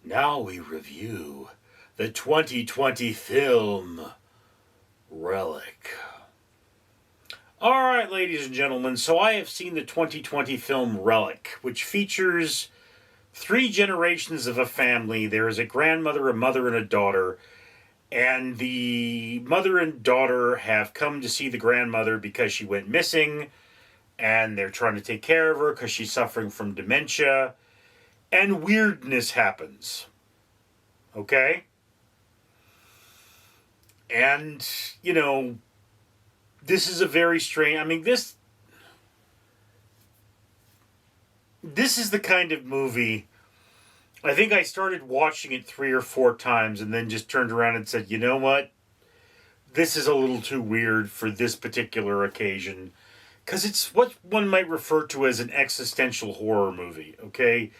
Now we review the 2020 film Relic. Alright, ladies and gentlemen, so I have seen the 2020 film Relic, which features three generations of a family. There is a grandmother, a mother, and a daughter. And the mother and daughter have come to see the grandmother because she went missing. And they're trying to take care of her because she's suffering from dementia. And weirdness happens. Okay? And, this is a very strange... this is the kind of movie... I think I started watching it 3 or 4 times and then just turned around and said, you know what? This is a little too weird for this particular occasion. Because it's what one might refer to as an existential horror movie, okay?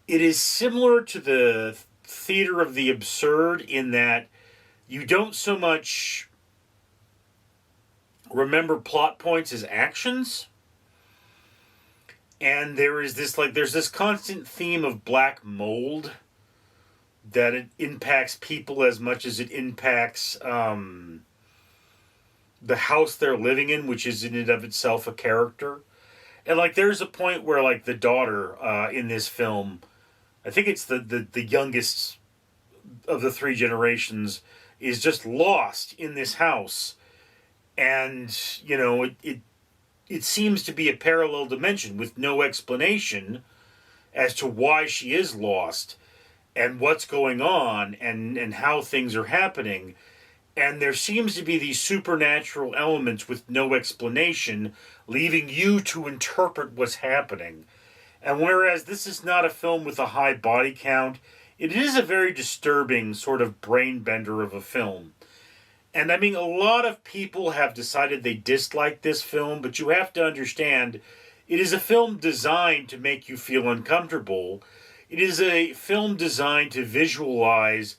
It is similar to the theater of the absurd in that you don't so much remember plot points as actions. And there's this constant theme of black mold that it impacts people as much as it impacts the house they're living in, which is in and of itself a character. And there's a point where the daughter in this film, I think it's the youngest of the three generations, is just lost in this house. And, it seems to be a parallel dimension with no explanation as to why she is lost and what's going on and how things are happening. And there seems to be these supernatural elements with no explanation, leaving you to interpret what's happening. And whereas this is not a film with a high body count, it is a very disturbing sort of brain bender of a film. And a lot of people have decided they dislike this film, but you have to understand, it is a film designed to make you feel uncomfortable. It is a film designed to visualize,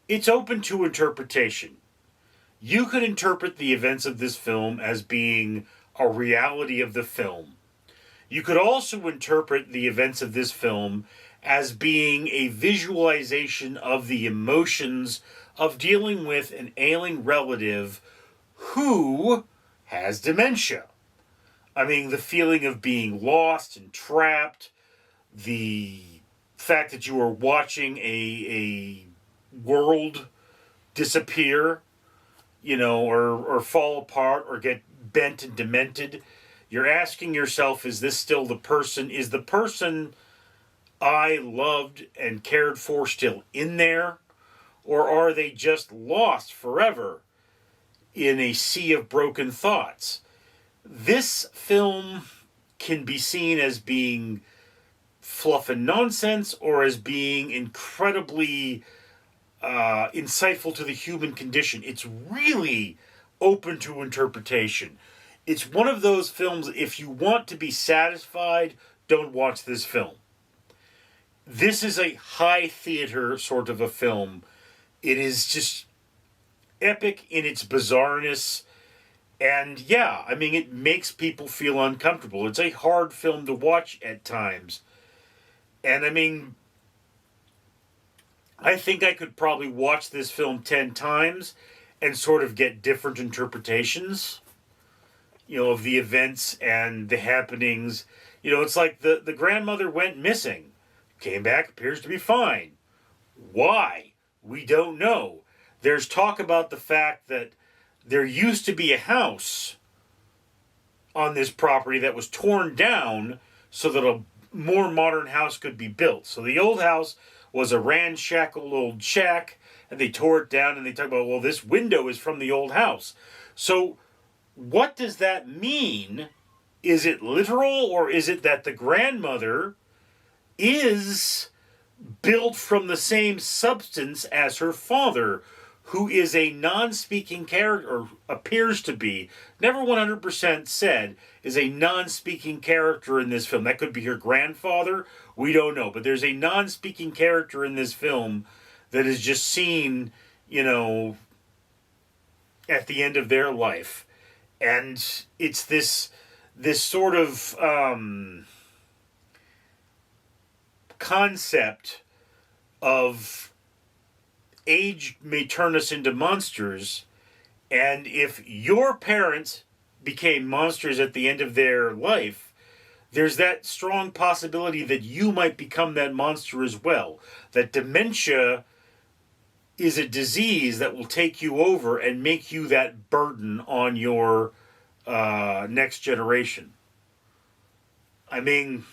it's open to interpretation. You could interpret the events of this film as being a reality of the film. You could also interpret the events of this film as being a visualization of the emotions of dealing with an ailing relative who has dementia. The feeling of being lost and trapped, the fact that you are watching a world disappear, or fall apart or get bent and demented. You're asking yourself, is this still the person? Is the person I loved and cared for still in there? Or are they just lost forever in a sea of broken thoughts? This film can be seen as being fluff and nonsense or as being incredibly insightful to the human condition. It's really open to interpretation. It's one of those films, if you want to be satisfied, don't watch this film. This is a high theater sort of a film. It is just epic in its bizarreness. And it makes people feel uncomfortable. It's a hard film to watch at times. And I think I could probably watch this film 10 times and sort of get different interpretations, of the events and the happenings. It's like the grandmother went missing, came back, appears to be fine. Why? We don't know. There's talk about the fact that there used to be a house on this property that was torn down so that a more modern house could be built. So the old house was a ramshackle old shack, and they tore it down, and they talk about, well, this window is from the old house. So what does that mean? Is it literal, or is it that the grandmother is built from the same substance as her father, who is a non-speaking character, or appears to be, never 100% said, is a non-speaking character in this film? That could be her grandfather, we don't know. But there's a non-speaking character in this film that is just seen, at the end of their life. And it's this sort of concept of age may turn us into monsters, and if your parents became monsters at the end of their life, there's that strong possibility that you might become that monster as well. That dementia is a disease that will take you over and make you that burden on your next generation. I mean,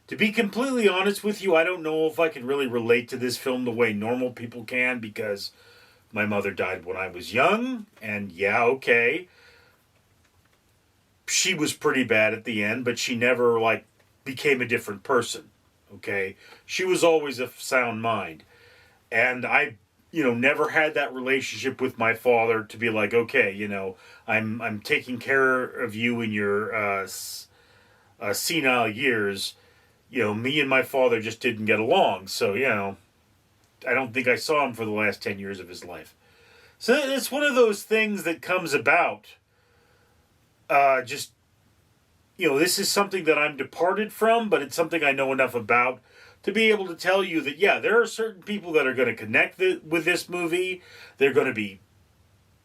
to be completely honest with you, I don't know if I can really relate to this film the way normal people can, because my mother died when I was young, and yeah, okay, she was pretty bad at the end, but she never, like, became a different person, okay? She was always of sound mind. And I, never had that relationship with my father to be like, okay, I'm taking care of you in your senile years. Me and my father just didn't get along. So, I don't think I saw him for the last 10 years of his life. So it's one of those things that comes about. This is something that I'm departed from, but it's something I know enough about to be able to tell you that, yeah, there are certain people that are going to connect with this movie. They're going to be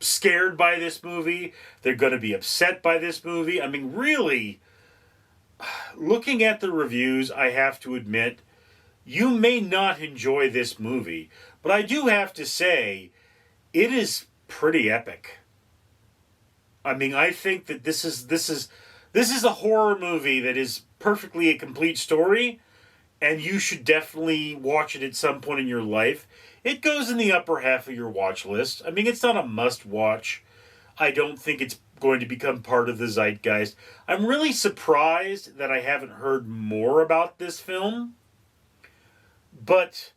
scared by this movie. They're going to be upset by this movie. I mean, really, looking at the reviews, I have to admit, you may not enjoy this movie, but I do have to say, it is pretty epic. I mean, I think that this is a horror movie that is perfectly a complete story, and you should definitely watch it at some point in your life. It goes in the upper half of your watch list. I mean, it's not a must-watch. I don't think it's going to become part of the zeitgeist. I'm really surprised that I haven't heard more about this film. But,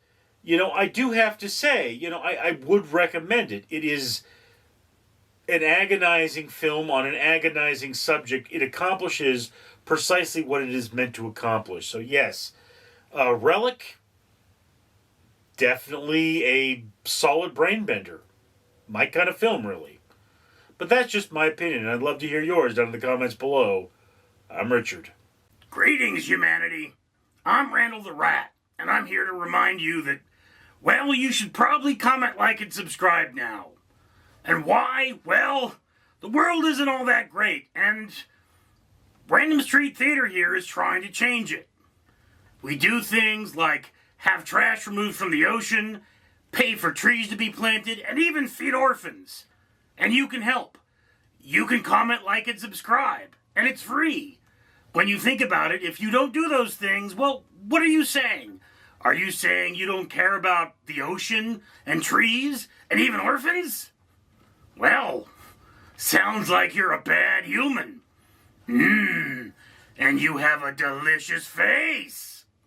I do have to say, I would recommend it. It is an agonizing film on an agonizing subject. It accomplishes precisely what it is meant to accomplish. So yes, Relic, definitely a solid brain bender. My kind of film, really. But that's just my opinion. I'd love to hear yours down in the comments below. I'm Richard. Greetings, humanity. I'm Randall the Rat, and I'm here to remind you that, well, you should probably comment, like, and subscribe now. And why? Well, the world isn't all that great, and Random Street Theater here is trying to change it. We do things like have trash removed from the ocean, pay for trees to be planted, and even feed orphans. And you can help. You can comment, like, and subscribe, and it's free. When you think about it, if you don't do those things, well, what are you saying? Are you saying you don't care about the ocean and trees and even orphans? Well, sounds like you're a bad human. And you have a delicious face.